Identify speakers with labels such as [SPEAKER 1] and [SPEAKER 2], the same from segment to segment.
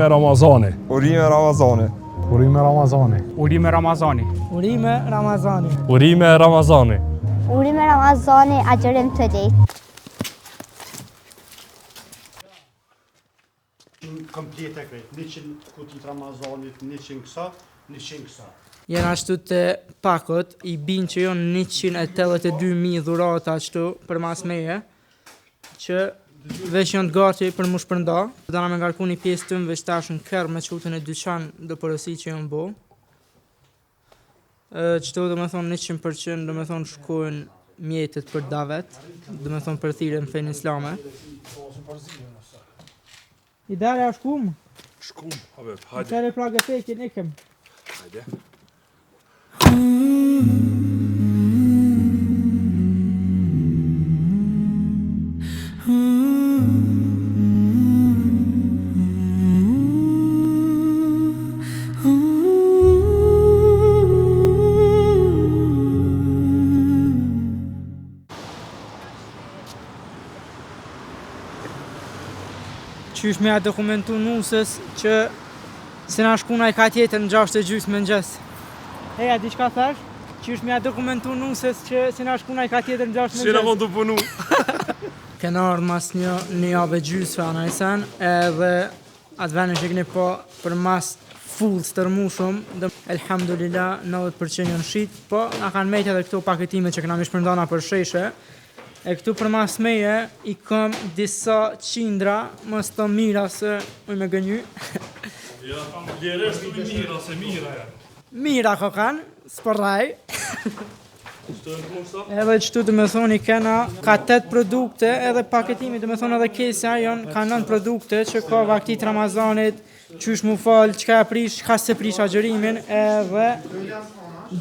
[SPEAKER 1] Urime Ramazani.
[SPEAKER 2] Urime Ramazani.
[SPEAKER 1] Urime Ramazani.
[SPEAKER 3] Urime Ramazani.
[SPEAKER 4] Urime Ramazani.
[SPEAKER 1] Urime Ramazani.
[SPEAKER 5] Urime Ramazani, agjerim të ditë.
[SPEAKER 6] Komplet e krejt, 100 kutit Ramazanit, 100 kësa, 100 kësa.
[SPEAKER 4] Jena ashtu të pakot, i bin që jonë 182.000 dhurata ashtu për mas meje, që veç janë të gati për mu shpërnda. Do na me ngarku një pjesë të më veç tash në kërë me qutën e dyqan do përësi që janë bo. Qëto do me thonë 100% do me thonë shkojnë mjetet për davet, do me thonë për thire në fejnë islame. I dare a shkum?
[SPEAKER 1] Shkum, Habib, hajde.
[SPEAKER 4] Kere pragë e fejkin ikem.
[SPEAKER 1] Hajde.
[SPEAKER 4] Qysh me a dokumentu nusës që se na shkuna i ka tjetër në 6:30 mëngjes. Heja, diçka thash? Qysh me a dokumentu nusës që se na shkuna i ka tjetër në 6 mëngjes.
[SPEAKER 1] Si në mund të punu?
[SPEAKER 4] Kena ardhë mas një javë gjysë në isen, edhe atë venë që këni po për mas full stërmushum, dhe elhamdulillah 90% janë shit, po na kanë mejtë edhe këto paketime që këna mi shpërndana për sheshe. E këtu për mas meje i kam disa qindra, mos të mira se uj me gënyu.
[SPEAKER 1] Ja, kam lireshtu i mira, se mira ja.
[SPEAKER 4] Mira ko kanë, s'përraj.
[SPEAKER 1] Qëto e në kushta?
[SPEAKER 4] Edhe qëtu të me thoni kena ka 8 produkte, edhe paketimi të me thoni edhe kesja janë ka 9 produkte që ka vaktit Ramazanit, qysh mu falë, qka e prish, ka se prish agjërimin, edhe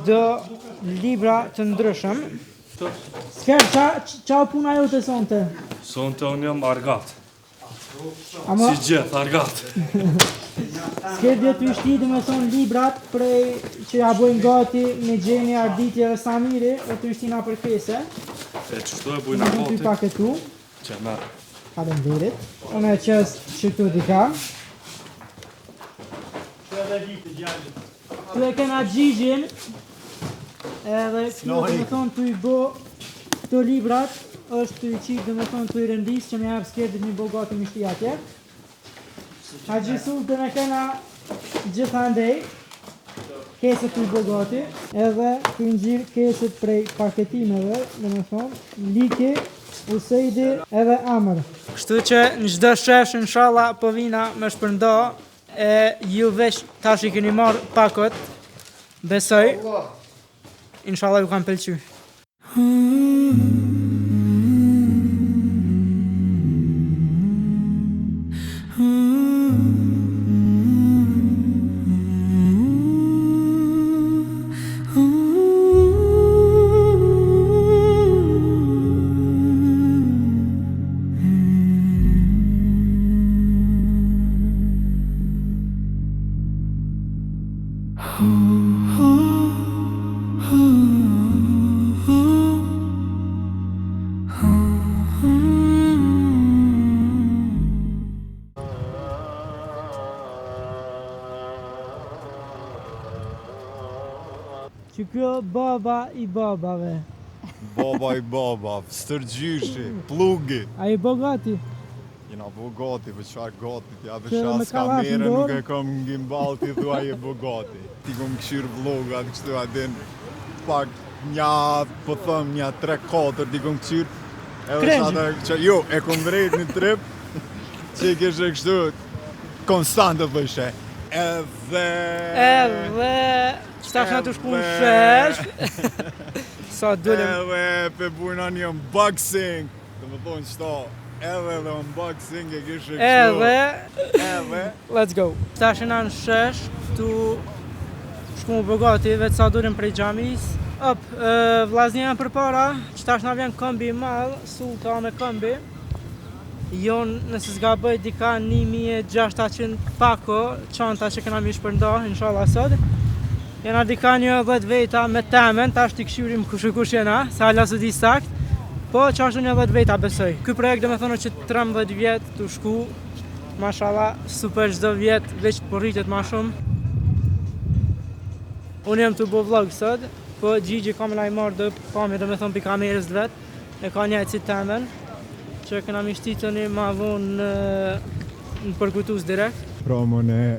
[SPEAKER 4] do libra të ndryshëm. Sker, qa puna jo të sonte?
[SPEAKER 1] Sonte unë jam argat.
[SPEAKER 4] Ama,
[SPEAKER 1] Si gjithë, argat.
[SPEAKER 4] sker dhe të ishti dhe me thonë librat prej që ja bojnë gati me gjeni, arditje dhe samiri, o të ishti na për kese.
[SPEAKER 1] E qështu e
[SPEAKER 4] Në
[SPEAKER 1] bujna
[SPEAKER 4] të i
[SPEAKER 1] poti?
[SPEAKER 4] paketu,
[SPEAKER 1] Që merë.
[SPEAKER 4] faleminderit. Unë e qës që tu t'i ka. Tu e kena Gjigjin, edhe këtu dhe me thonë tu i bo këto librat, është tu i qikë dhe me thonë tu i rëndis që me japë skerdit një bo gati mishti atje. Haxhi Sultan e kena gjithandej, keset tu i bo gati, edhe tu i nxirë keset prej paketimeve, dhe me thonë, Liki, Usejdi edhe Amr. Kështu që në çdo shesh inshallah po vina me shpërnda, e ju veç tash i keni marrë pakot, besoj, inshallah ju kanë pëlqy. Që kjo baba i babave.
[SPEAKER 2] Baba i baba, stërgjyshi, plugi.
[SPEAKER 4] A i bogati?
[SPEAKER 2] Jena bogati, për çfarë gati, ja për
[SPEAKER 4] Që me
[SPEAKER 2] shas
[SPEAKER 4] kalash
[SPEAKER 2] kamere
[SPEAKER 4] në
[SPEAKER 2] nuk
[SPEAKER 4] dorë?
[SPEAKER 2] e kom gimbal ti thua je bogati. Ti kom këshir vlogat, kështu adin pak nja, po thëm nja 3-4 ti kom këshir.
[SPEAKER 4] Krengji.
[SPEAKER 2] Jo, e kom vrejt një trip, që i keshe kështu konstant të bëjshe. Edhe...
[SPEAKER 4] Qëta shna të shku në shesh. Sa dulem.
[SPEAKER 2] Edhe pe bujna një unboxing, të më thonë qëta, edhe dhe unboxing e kishe kështu.
[SPEAKER 4] Edhe,
[SPEAKER 2] Let's
[SPEAKER 4] go. Qëta shna në shesh, tu shku më bogati, vetë sa dulem prej gjamis. Vllaznija për para, qëta shna vjen këmbi i madh, sulta me këmbi. Jon nëse s'ga bëj dika 1600 pako, çanta që kena mi shpërnda, inshallah sot. Jena dika një 10 veta me temen, tash t'i këshyrim kush jena, se hala s'u di sakt. Po që ashtu një 10 veta besoj. Ky projekt dhe me thonë që 13 vjet t'u shku mashallah, super çdo vjet veç po rritet ma shumë. Unë jam të bo vlog sot, po Gjigji kam la I marrë dhe pami dhe me thonë për kamerës dhe vetë, e ka një si temen, që këna mi shtitëni ma vonë në përkutus direkt.
[SPEAKER 2] Promon e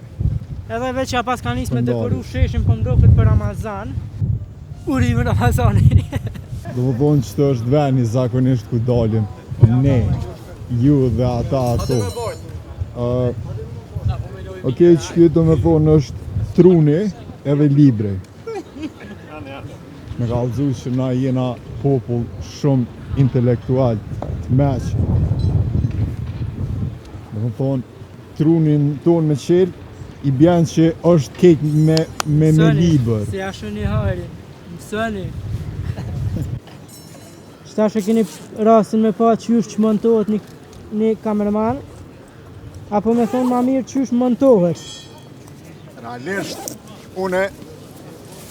[SPEAKER 4] Edhe veç ja pas ka nis me dekoru sheshin për ndrofit për Ramazan. Urime Ramazani.
[SPEAKER 2] do më thonë që të është veni zakonisht ku dalim ne, ju dhe ata ato. Okej, që kjo do me thonë është truni edhe libri. Me ka lëzu që na jena popull shumë intelektual, meq. Do me thonë, trunin tonë me qelë, I bjen që është kejt me liber.
[SPEAKER 4] Si ashtu një hari, mësoni. Qëtash e keni rastin me pa qysh që montohet një kameraman, apo me thonë ma mirë qysh montohet.
[SPEAKER 2] Realisht, une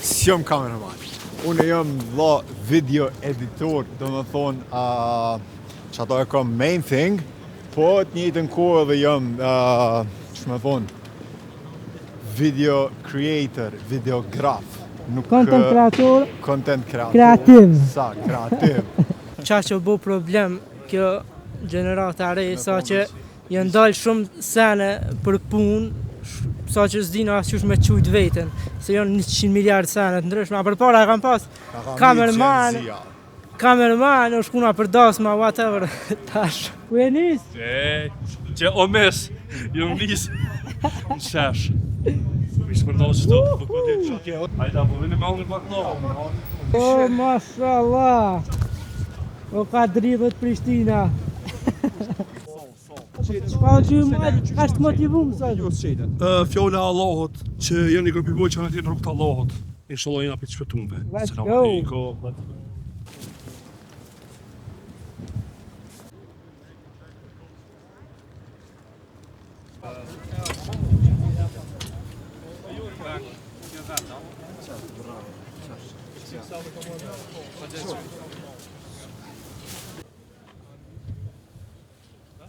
[SPEAKER 2] s'jom kameraman. Une jom vlla video editor, do me thonë, që ato e kom main thing, po të njëjtën kohë edhe jom, që me thonë, video creator, videograf. Nuk
[SPEAKER 4] Content kreator,
[SPEAKER 2] content kreator.
[SPEAKER 4] kreativ.
[SPEAKER 2] Sa, kreativ.
[SPEAKER 4] Qa që bu problem kjo gjenerata re, sa që janë dalë shumë sene për punë, sa që s'dina asqysh me qujt veten, se janë 100 miliard sene të ndryshme, a për para e kam pas kamerman, është kuna për dasma, whatever, tash. Ku e nis?
[SPEAKER 1] Që o mes, ju nis në shesh. Ishtë për dalë qëto, për këtë të qëke. Hajda, po vini me angër baklava.
[SPEAKER 4] O, mashallah! O, ka dridhët Prishtina. Qka që ju majtë, ka shtë motivum, sot?
[SPEAKER 1] Fjolla Allahot, që jeni një grupi boj që në tjetë rrugët Allahot. Inshallah jena për të shpëtumve.
[SPEAKER 4] Let's
[SPEAKER 1] Selam
[SPEAKER 4] go.
[SPEAKER 1] aleikum.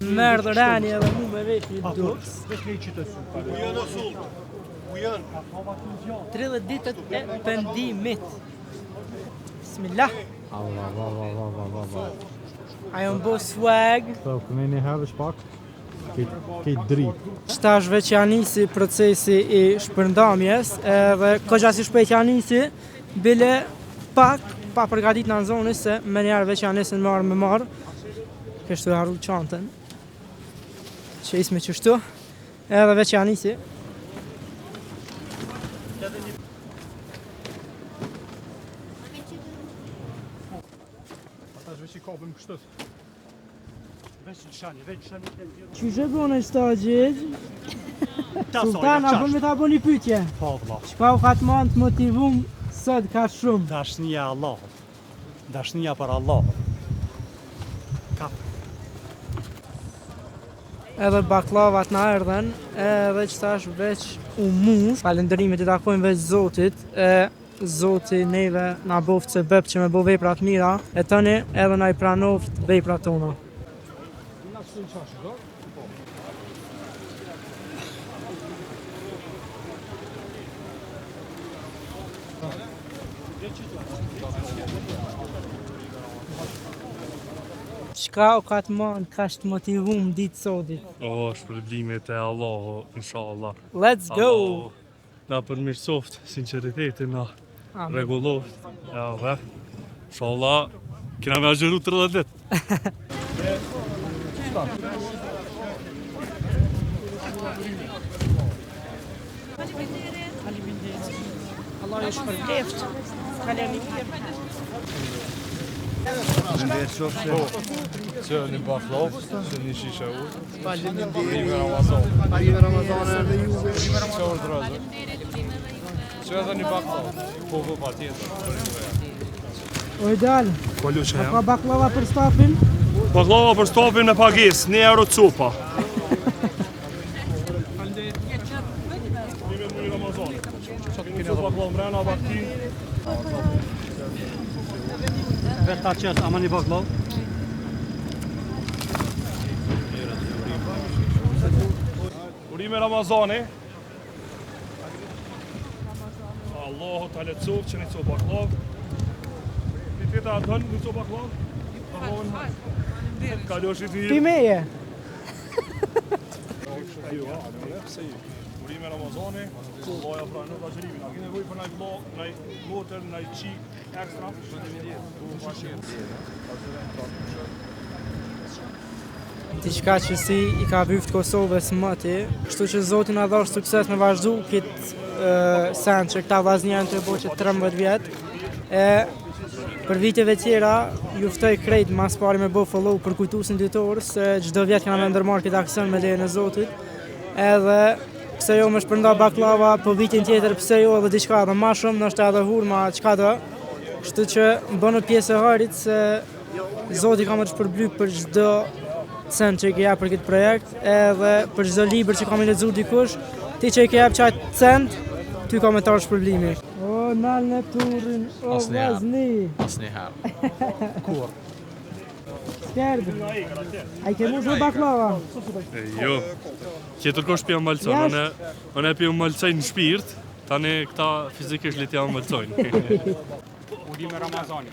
[SPEAKER 4] Merë dhe rani edhe mu me vesh një duks.
[SPEAKER 6] Ku janë asull? Ku janë?
[SPEAKER 4] 30 ditët e pendimit. Bismillah. Ajo më bo swag.
[SPEAKER 3] So, këmë një herë shpak, kejt dritë.
[SPEAKER 4] Qëtash veç janë nisi procesi I shpërndamjes, edhe këgja si shpejt janë nisi, bile pak pa përgatit në zonës se me njerë veç janë nisin marë me marë. Kështu e harru qantën. Që isme qështu, edhe veç janë nisi.
[SPEAKER 6] Ata është veç I kapëm kështës. Veç në shani.
[SPEAKER 4] Që që bone qëta gjithë? Sultan, apo me ta bo një pytje?
[SPEAKER 6] Po, vlla.
[SPEAKER 4] Qka u ka të manë të motivum sot ka shumë?
[SPEAKER 6] Dashnia Allahut. Dashnia për Allahut.
[SPEAKER 4] Edhe baklavat na erdhen, edhe qëtash veç u mush. Falëndërimit I takojnë veç Zotit, Zoti neve na boft se bep që me bo veprat mira, e tëni edhe na I pranoft veprat tona. Qka o ka të manë ka shtë motivum ditë sotit?
[SPEAKER 1] O, shpërblimet e Allahu, inshallah.
[SPEAKER 4] Let's go!
[SPEAKER 1] Allahu na përmirësoft sinqeritetin, na rregulloft. Ja, ve. Inshallah, kena me agjeru 30 ditë.
[SPEAKER 4] Allah ju shpërbleft. Kalemi mirë.
[SPEAKER 3] Që një baklov, që një shisha u.
[SPEAKER 2] Prime Ramazan edhe juve.
[SPEAKER 3] Që orë drozë. Që edhe një baklov. Po pa tjetër.
[SPEAKER 4] O ideal,
[SPEAKER 1] Kolju që
[SPEAKER 4] ka baklava për stafin?
[SPEAKER 1] Baklava për stopin me pagesë, 1 euro cupa.
[SPEAKER 6] Vetë ta qëtë, ama një baklov.
[SPEAKER 1] Urime Ramazani. Allahu ta lehtësoft që një copë baklav. Ti teta dën një copë baklav? Kalosh i ti.
[SPEAKER 4] Ti meje.
[SPEAKER 1] Urime Ramazani. Allahu pra në dashurimin. A ke nevojë për ndaj vëlla, ndaj motër, ndaj çik ekstra?
[SPEAKER 4] Diçka që si i ka vyft Kosovës mëti, kështu që Zoti na dhash sukses me vazhdu këtë sen që këta vllaznia janë të boqe 13 vjet. E për viteve tjera ju ftoj krejt mas pari me bo follow për kujtusin ditor se çdo vjet kanë me ndërmarrë këtë aksion me lejen e Zotit. Edhe pse jo më shpërnda baklava, po vitin tjetër pse jo edhe diçka edhe më shumë, ndoshta edhe hurma çka do. Kështu që bënë pjesë e harit se Zoti ka më të shpërbly për çdo cent që i ke jap për këtë projekt, edhe për çdo libër që kam i lexuar dikush, ti që i ke jap çaj cent, ty ka me ta shpërblimi. O, nal në turrin, o vazni.
[SPEAKER 7] Asnjëherë.
[SPEAKER 4] Kur? Skerd. Ai ke mos baklava.
[SPEAKER 1] Jo. Tjetër kosh pjam malcon, unë e pjam malcojnë në shpirt, tani këta fizikisht le t'jam malcojnë.
[SPEAKER 7] Urime Ramazani.